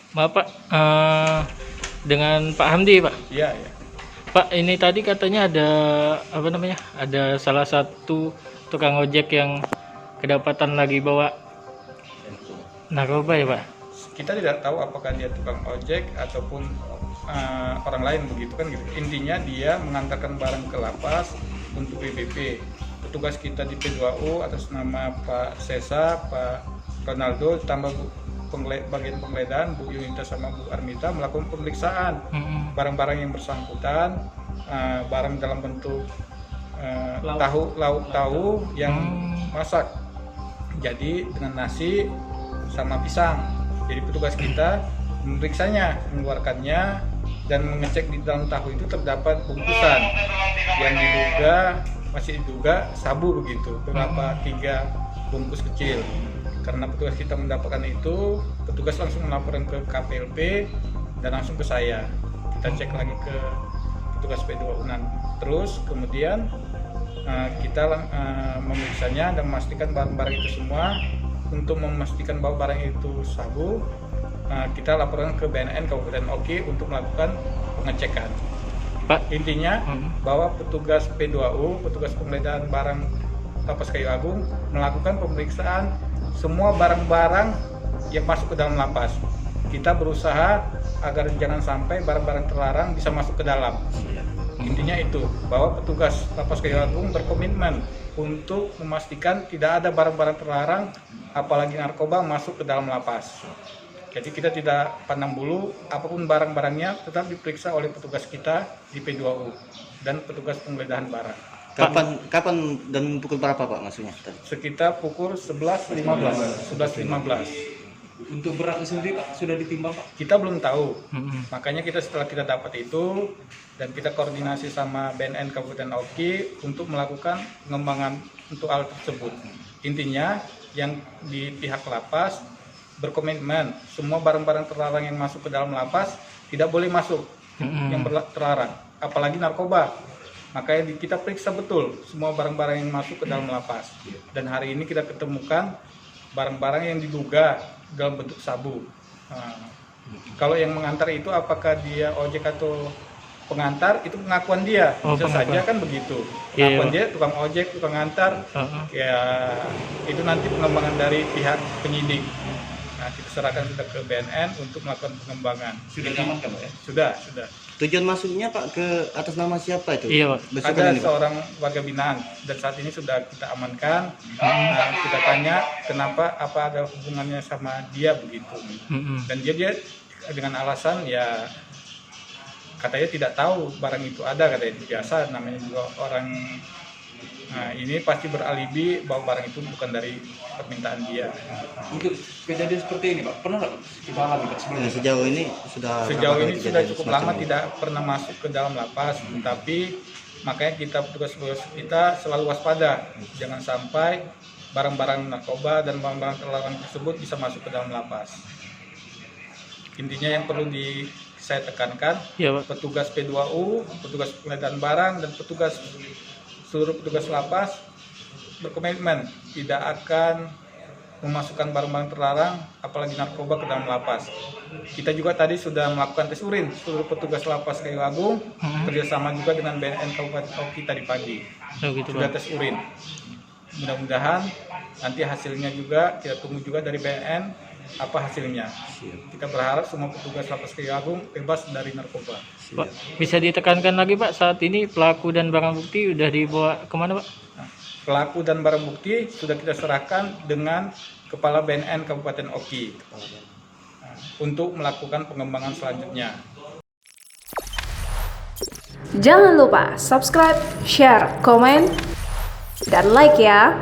Maaf Pak, dengan Pak Hamdi Pak. Iya, ya. Pak, ini tadi katanya ada apa namanya? Ada salah satu tukang ojek yang kedapatan lagi bawa narkoba ya Pak? Kita tidak tahu apakah dia tukang ojek ataupun orang lain begitu kan gitu. Intinya dia mengantarkan barang ke lapas untuk PBB. Petugas kita di P2U atas nama Pak Sesa, Pak Ronaldo, tambah bagian penggeledahan Bu Yunita sama Bu Armita melakukan pemeriksaan barang-barang yang bersangkutan, barang dalam bentuk lauk tahu yang masak. Jadi dengan nasi sama pisang. Jadi petugas kita memeriksanya, mengeluarkannya dan mengecek di dalam tahu itu terdapat bungkusan yang masih diduga sabu begitu, beberapa 3 bungkus kecil. Karena petugas kita mendapatkan itu, petugas langsung melaporkan ke KPLP dan langsung ke saya. Kita cek lagi ke petugas P2 UNAN. Terus kemudian kita memeriksanya dan memastikan barang-barang itu semua. Untuk memastikan bahwa barang itu sabu, kita laporkan ke BNN Kabupaten Oki untuk melakukan pengecekan. Pak, intinya bahwa petugas P2U, petugas penggeledahan barang Lapas Kayu Agung melakukan pemeriksaan semua barang-barang yang masuk ke dalam lapas. Kita berusaha agar jangan sampai barang-barang terlarang bisa masuk ke dalam. Intinya itu, bahwa petugas Lapas Kayu Agung berkomitmen untuk memastikan tidak ada barang-barang terlarang, apalagi narkoba masuk ke dalam lapas. Jadi kita tidak pandang bulu, apapun barang-barangnya tetap diperiksa oleh petugas kita di P2U dan petugas penggeledahan barang. Kapan dan pukul berapa Pak maksudnya? Sekitar pukul 11.15. Untuk beratnya sendiri Pak, sudah ditimbang Pak? Kita belum tahu, makanya setelah kita dapat itu dan kita koordinasi sama BNN Kabupaten Oki untuk melakukan pengembangan untuk hal tersebut. Intinya yang di pihak lapas berkomitmen semua barang-barang terlarang yang masuk ke dalam lapas tidak boleh masuk yang terlarang, apalagi narkoba. Makanya kita periksa betul semua barang-barang yang masuk ke dalam lapas. Dan hari ini kita ketemukan barang-barang yang diduga dalam bentuk sabu. Kalau yang mengantar itu apakah dia ojek atau pengantar, itu pengakuan dia. Bisa saja kan begitu. Pengakuan dia tukang ojek, tukang antar. Ya itu nanti pengembangan dari pihak penyidik. Nah, kita serahkan sudah ke BNN untuk melakukan pengembangan. Sudah diamankan Pak ya? Sudah. Tujuan masuknya Pak ke atas nama siapa itu? Iya Pak. Ada seorang warga binaan dan saat ini sudah kita amankan. Kita tanya kenapa, apa ada hubungannya sama dia begitu. Dan dia dengan alasan ya katanya tidak tahu barang itu ada, katanya biasa namanya juga orang. Nah, ini pasti beralibi bahwa barang itu bukan dari permintaan dia. Untuk kejadian seperti ini Pak, pernah nggak kita alami Pak sebelumnya? Sejauh ini sudah cukup lama tidak pernah masuk ke dalam lapas, tapi makanya petugas kita selalu waspada, jangan sampai barang-barang narkoba dan barang-barang terlarang tersebut bisa masuk ke dalam lapas. Intinya yang perlu saya tekankan, petugas P2U, petugas penggeledahan barang dan seluruh petugas lapas berkomitmen tidak akan memasukkan barang-barang terlarang, apalagi narkoba ke dalam lapas. Kita juga tadi sudah melakukan tes urin seluruh petugas Lapas Kayu Agung, kerjasama juga dengan BNN Kabupaten Oki tadi pagi. Sudah tes urin. Mudah-mudahan nanti hasilnya juga kita tunggu juga dari BNN apa hasilnya. Kita berharap semua petugas Lapas Kayu Agung bebas dari narkoba. Pak, bisa ditekankan lagi Pak, saat ini pelaku dan barang bukti sudah dibawa kemana Pak? Pelaku dan barang bukti sudah kita serahkan dengan Kepala BNN Kabupaten Oki untuk melakukan pengembangan selanjutnya. Jangan lupa subscribe, share, komen, dan like ya.